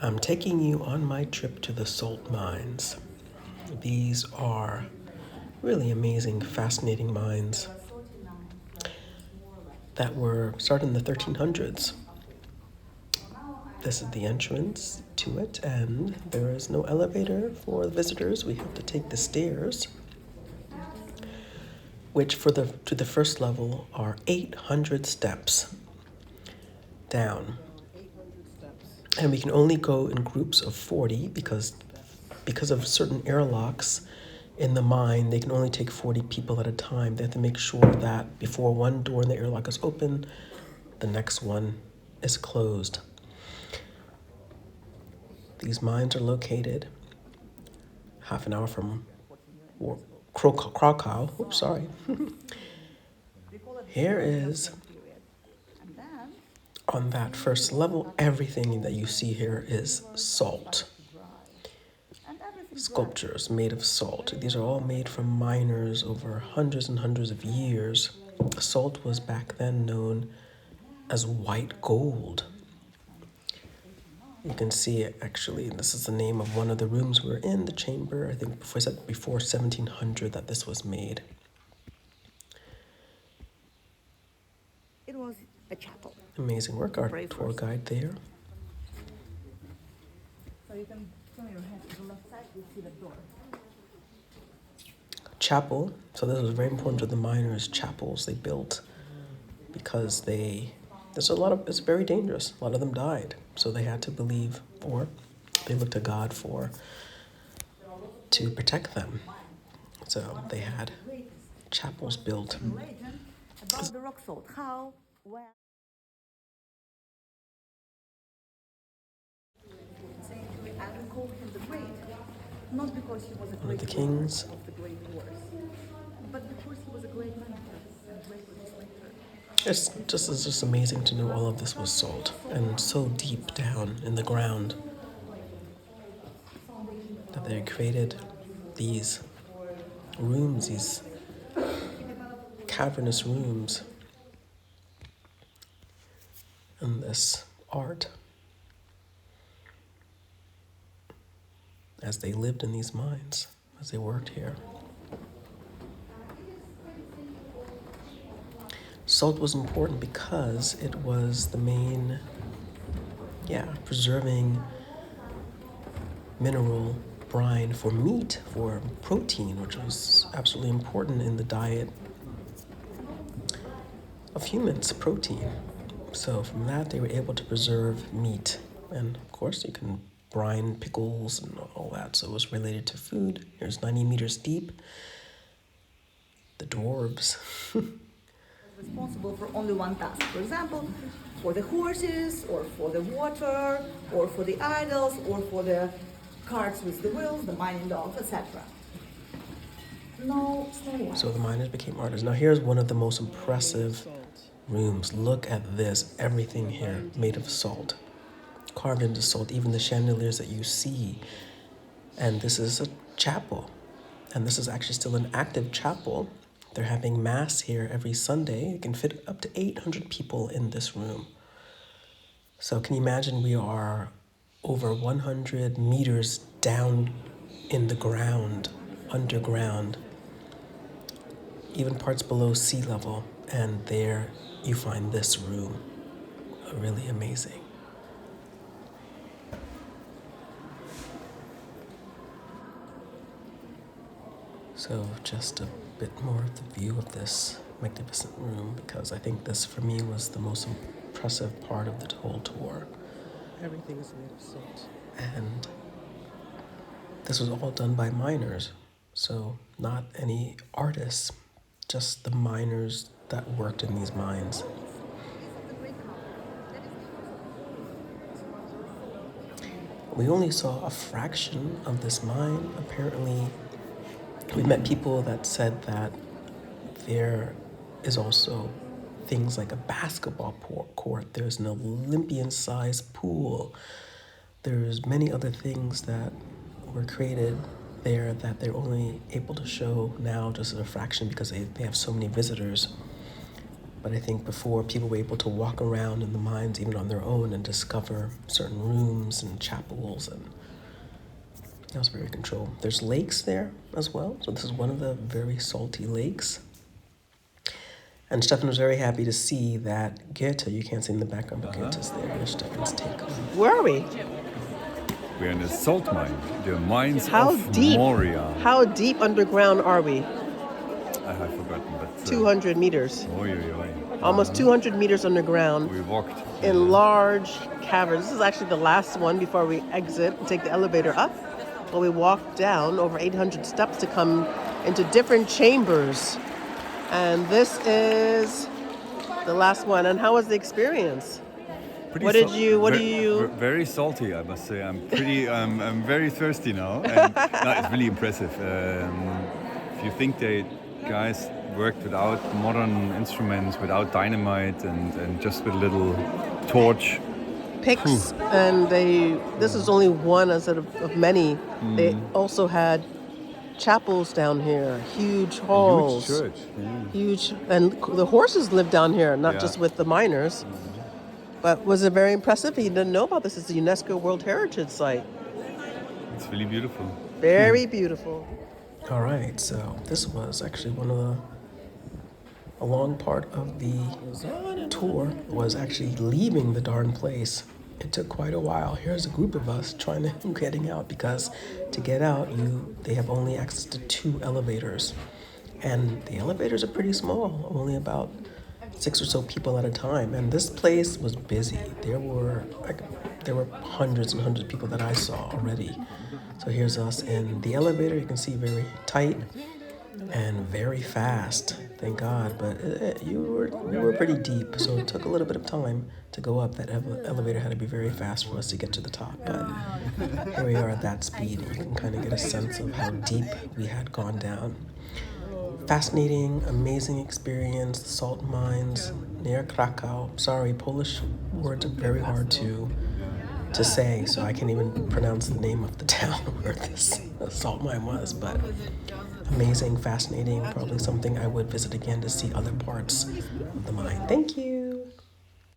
I'm taking you on my trip to the salt mines. These are really amazing, fascinating mines that were started in the 1300s. This is the entrance to it, and there is no elevator for the visitors. We have to take the stairs, which to the first level are 800 steps down. And we can only go in groups of 40 because of certain airlocks in the mine, they can only take 40 people at a time. They have to make sure that before one door in the airlock is open, the next one is closed. These mines are located half an hour from Krakow. Oops, sorry. Here is, on that first level, everything that you see here is salt. Sculptures made of salt. These are all made from miners over hundreds and hundreds of years. Salt was back then known as white gold. You can see it actually. This is the name of one of the rooms we're in, the chamber. I think before 1700 that this was made. It was a chapel. Amazing work. Our tour guide there. So you can turn your head to the left side, you see the door. Chapel. So this was very important to the miners. Chapels they built because it's very dangerous. A lot of them died. So they had to believe, or they looked to God to protect them. So they had chapels built. Legend about the rock salt. How, where. And we call him the Great, not because he was a One of great the kings. of the great wars, but because he was a great man and great legislator. It's just amazing to know all of this was salt and so deep down in the ground that they created these rooms, these cavernous rooms, and this art as they lived in these mines, as they worked here. Salt was important because it was the main, preserving mineral brine for meat, for protein, which was absolutely important in the diet of humans, protein. So from that, they were able to preserve meat. And of course, you can brine pickles and all that. So it was related to food. Here's 90 meters deep. The dwarves. Responsible for only one task. For example, for the horses, or for the water, or for the idols, or for the carts with the wheels, the mining dogs, etc. No snow. So the miners became artists. Now here's one of the most impressive rooms. Look at this. Everything here made of salt. Carved into salt. Even the chandeliers that you see. And this is a chapel. And this is actually still an active chapel. They're having mass here every Sunday. You can fit up to 800 people in this room. So can you imagine we are over 100 meters down in the ground, underground, even parts below sea level. And there you find this room. Really amazing. So just a bit more of the view of this magnificent room, because I think this for me was the most impressive part of the whole tour. Everything is made of salt. And this was all done by miners, so not any artists, just the miners that worked in these mines. We only saw a fraction of this mine. Apparently, we met people that said that there is also things like a basketball court. There's an Olympian-sized pool. There's many other things that were created there that they're only able to show now just as a fraction because they have so many visitors. But I think before, people were able to walk around in the mines even on their own and discover certain rooms and chapels, and that was very controlled. There's lakes there as well. So this is one of the very salty lakes. And Steffen was very happy to see that Goethe, you can't see in the background, but Goethe's there. Here's Steffen's take on it. Where are we? We're in a salt mine, the mines How of deep? Moria. How deep underground are we? I have forgotten, but 200 meters. Oy, oy, oy. Almost 200 meters underground We walked in large caverns. This is actually the last one before we exit and take the elevator up. Well, we walked down over 800 steps to come into different chambers. And this is the last one. And how was the experience? pretty What did you- what do you- Very salty, I must say. I'm very thirsty now. And no, it's really impressive. If you think they guys worked without modern instruments, without dynamite, and just with a little torch. Picks, and this is only one as of many. They also had chapels down here, huge halls. Huge church. Huge, and the horses live down here, not Yeah. just with the miners. But was it very impressive? He didn't know about this. It's a UNESCO World Heritage Site. It's really beautiful. Very beautiful. All right, so this was actually a long part of the tour was actually leaving the darn place. It took quite a while. Here's a group of us getting out, because to get out, they have only access to 2 elevators, and the elevators are pretty small, only about 6 or so people at a time. And this place was busy. There were hundreds and hundreds of people that I saw already. So here's us in the elevator. You can see very tight and very fast, thank God. But we were pretty deep, so it took a little bit of time to go up. That elevator had to be very fast for us to get to the top. But here we are at that speed, and you can kind of get a sense of how deep we had gone down. Fascinating, amazing experience. The salt mines near Krakow. Sorry, Polish words are very hard to say, so I can't even pronounce the name of the town where this salt mine was. But amazing, fascinating, probably something I would visit again to see other parts of the mine. Thank you.